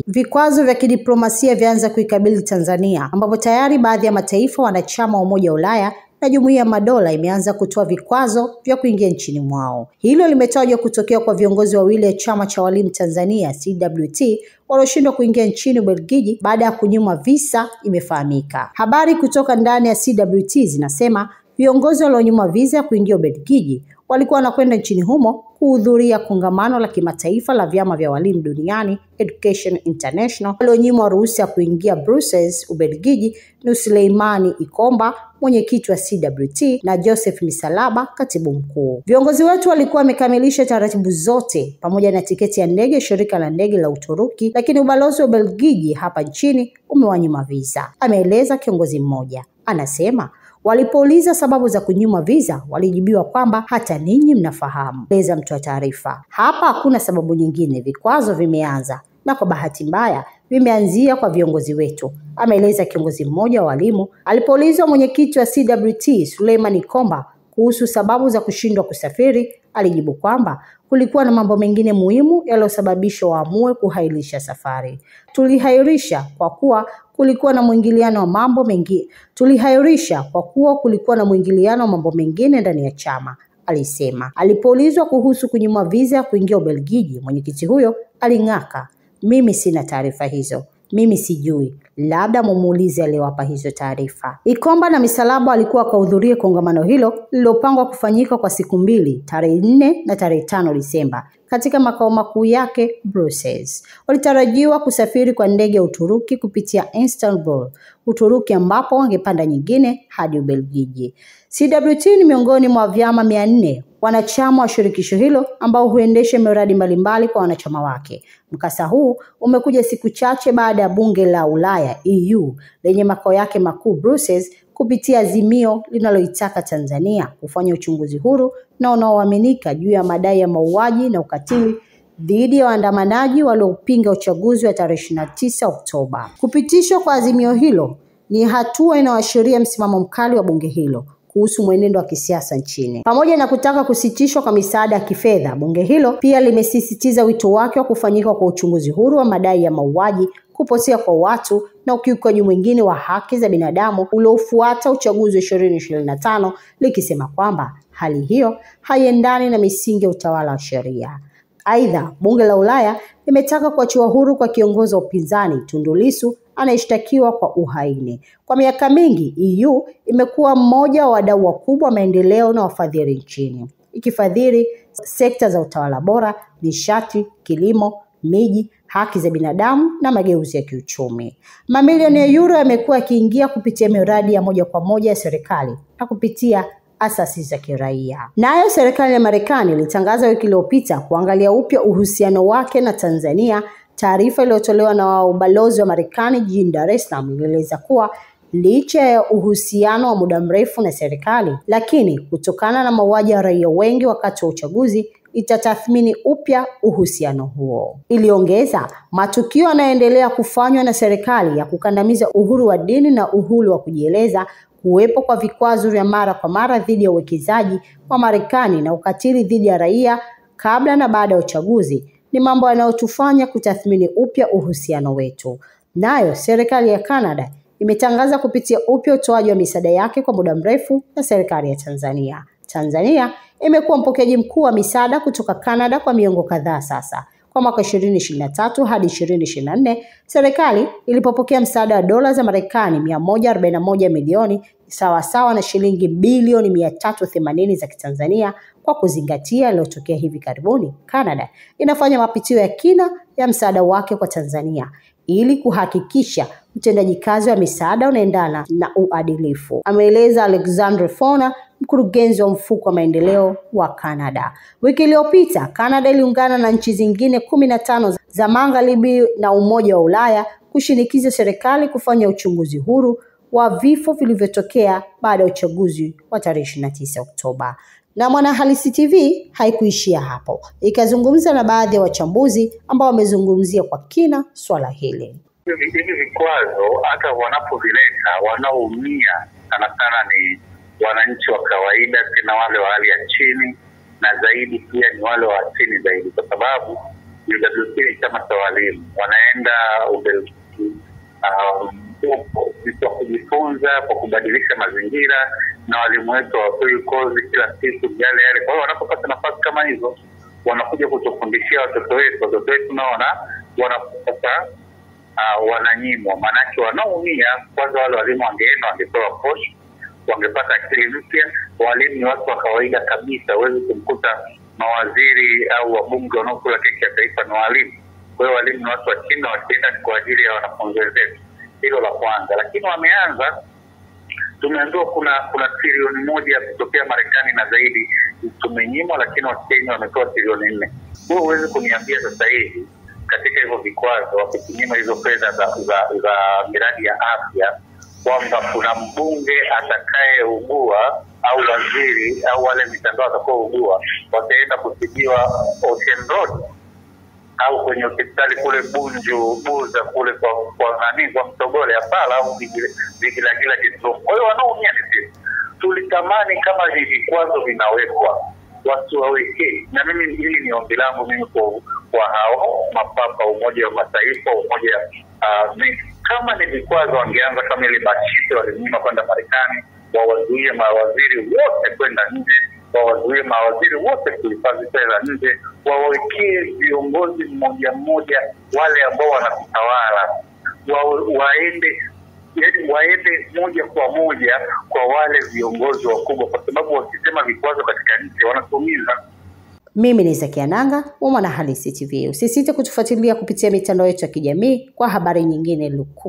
Vikwazo vya kidiplomasia vyaanza kuikabili Tanzania, ambapo tayari baadhi ya mataifa wanachama wa Umoja wa Ulaya na Jumuiya ya Madola imeanza kutoa vikwazo vya kuingia nchini mwao. Hilo limetajwa kutokea kwa viongozi wawili wa chama cha walimu Tanzania CWT walioshindwa kuingia nchini Ubelgiji baada ya kunyimwa visa, imefahamika. Habari kutoka ndani ya CWT zinasema viongozi walionyimwa visa ya kuingia Ubelgiji walikuwa wanakwenda nchini humo kuhudhuria kongamano la kimataifa la vyama vya walimu duniani Education International. Walionyimwa ruhusa ya kuingia Brussels, Ubelgiji ni Suleimani Ikomba, mwenyekiti wa CWT, na Joseph Misalaba, katibu mkuu. Viongozi wetu walikuwa wamekamilisha taratibu zote pamoja na tiketi ya ndege shirika la ndege la Uturuki, lakini ubalozi wa Ubelgiji hapa nchini umewanyima visa, ameeleza kiongozi mmoja. Anasema walipouliza sababu za kunyimwa visa, walijibiwa kwamba hata ninyi mnafahamu. Eleza mtu wa taarifa. Hapa hakuna sababu nyingine, vikwazo vimeanza na kwa bahati mbaya vimeanzia kwa viongozi wetu, ameeleza kiongozi mmoja wa walimu. Alipoulizwa mwenyekiti wa CWT Suleiman Ikomba kuhusu sababu za kushindwa kusafiri, alijibu kwamba kulikuwa na mambo mengine muhimu yaliyosababisha waamue kuhairisha safari. Tulihairisha kwa kuwa kulikuwa na mwingiliano wa mambo mengine ndani ya chama, alisema. Alipoulizwa kuhusu kunyimwa visa kuingia Ubelgiji, mwenyekiti huyo aling'aka, mimi sina taarifa hizo, mimi sijui, labda mumuulize aliyewapa hizo taarifa. Ikomba na Misalaba alikuwa kuhudhuria kongamano hilo lililopangwa kufanyika kwa siku mbili, tarehe 4 na tarehe 5 Disemba katika makao makuu yake Brussels. Walitarajiwa kusafiri kwa ndege ya Uturuki kupitia Istanbul, Uturuki, ambapo wangepanda nyingine hadi Ubelgiji. CWT ni miongoni mwa vyama 400 wanachama wa shirikisho hilo ambao huendesha miradi mbalimbali kwa wanachama wake. Mkasa huu umekuja siku chache baada ya bunge la Ulaya EU lenye makao yake makuu Brussels kupitia azimio linaloitaka Tanzania kufanya uchunguzi huru na unaoaminika juu ya madai ya mauaji na ukatili dhidi ya waandamanaji waliopinga uchaguzi wa tarehe 29 Oktoba. Kupitishwa kwa azimio hilo ni hatua inayoashiria msimamo mkali wa bunge hilo kuhusu mwenendo wa kisiasa nchini. Pamoja na kutaka kusitishwa kwa misaada ya kifedha, bunge hilo pia limesisitiza wito wake wa kufanyika kwa uchunguzi huru wa madai ya mauaji, kupotea kwa watu na ukiukaji mwingine wa haki za binadamu uliofuata uchaguzi wa 2025, likisema kwamba hali hiyo haiendani na misingi ya utawala wa sheria. Aidha, bunge la Ulaya limetaka kuachiwa huru kwa kiongozi wa upinzani Tundu Lissu anayeshtakiwa kwa uhaini. Kwa miaka mingi, EU imekuwa mmoja wa wadau wakubwa wa maendeleo na wafadhili nchini, ikifadhili sekta za utawala bora, nishati, kilimo, miji, haki za binadamu na mageuzi ya kiuchumi. Mamilioni ya euro yamekuwa yakiingia kupitia miradi ya moja kwa moja ya serikali na kupitia asasi za kiraia. Nayo serikali ya Marekani ilitangaza wiki iliyopita kuangalia upya uhusiano wake na Tanzania. Taarifa iliyotolewa na ubalozi wa Marekani jijini Dar es Salaam ilieleza kuwa licha ya uhusiano wa muda mrefu na serikali, lakini kutokana na mauaji ya raia wengi wakati wa uchaguzi, itatathmini upya uhusiano huo. Iliongeza, matukio yanayoendelea kufanywa na serikali ya kukandamiza uhuru wa dini na uhuru wa kujieleza, kuwepo kwa vikwazo vya mara kwa mara dhidi ya uwekezaji wa Marekani na ukatili dhidi ya raia kabla na baada ya uchaguzi ni mambo yanayotufanya kutathmini upya uhusiano wetu. Nayo serikali ya Canada imetangaza kupitia upya utoaji wa misaada yake kwa muda mrefu na serikali ya Tanzania. Tanzania imekuwa mpokeaji mkuu wa misaada kutoka Canada kwa miongo kadhaa sasa. Kwa mwaka 2023 hadi 2024, serikali ilipopokea msaada wa dola za Marekani 141 milioni sawa na shilingi bilioni 380 za Kitanzania. Kwa kuzingatia yaliyotokea hivi karibuni, Canada inafanya mapitio ya kina ya msaada wake kwa Tanzania ili kuhakikisha utendaji kazi wa misaada unaendana na uadilifu, ameeleza Alexandre Fona, mkurugenzi wa mfuko wa maendeleo wa Canada. Wiki iliyopita, Canada iliungana na nchi zingine 15 za Magharibi na Umoja wa Ulaya kushinikiza serikali kufanya uchunguzi huru wa vifo vilivyotokea baada ya uchaguzi wa tarehe 29 Oktoba. Na Mwanahalisi TV haikuishia hapo. Ikazungumza na baadhi ya wachambuzi ambao wamezungumzia kwa kina swala hili. Hivi vikwazo hata wanapovileta wanaoumia sana ni wananchi wa kawaida, tena wale wa hali ya chini, na zaidi pia ni wale wa chini zaidi, kwa sababu UWT ni chama cha walimu, wanaenda Ubelgiji kwa kujifunza, kwa kubadilisha mazingira, na walimu wetu wapewi kozi kila siku yale. Kwa hiyo wanapopata nafasi kama hizo, wanakuja kutufundishia watoto wetu. Watoto wetu naona wanapopata wananyimwa, maanake wanaumia. Kwanza wale walimu wangeenda, wangepewa posho, wangepata akili mpya. Walimu ni watu wa kawaida kabisa, huwezi kumkuta mawaziri au wabunge wanaokula keki ya taifa ni walimu. Kwa hiyo walimu ni watu wa chini, wakienda kwa ajili ya wanafunzi wetu. Hilo la kwanza. Lakini wameanza, tumeambiwa kuna trilioni 1 kutokea Marekani na zaidi tumenyimwa, lakini Wakenya wametoa trilioni 4. Wewe huwezi kuniambia sasa hivi katika hivyo vikwazo wakinyima hizo fedha za miradi ya afya kwamba kuna mbunge atakayeugua au waziri au wale mitandao watakaougua wataenda kutibiwa Ocean Road au kwenye hospitali kule Bunju Buza kule kwa Mtogole Apala au Vigilagila Kisumu. Kwa hiyo wanaumia ni sisi. Tulitamani kama hivi vikwazo vinawekwa watu waweke, na mimi hili ni ombi langu mimi kwa hao mapapa Umoja wa Mataifa, Umoja kama ni vikwazo wangeanza kama ile Bashite walinyima kwenda Marekani, wawazuie mawaziri wote kwenda nje, wawazuie mawaziri wote kuhifadhi fedha nje, wawekee viongozi mmoja mmoja wale ambao wanatawala waende moja kwa moja kwa wale viongozi wakubwa, kwa sababu wakisema vikwazo katika nchi wanatumiza. Mimi ni Zakia Nanga wa Mwanahalisi TV. Usisite kutufuatilia kupitia mitandao yetu ya kijamii kwa habari nyingine luku.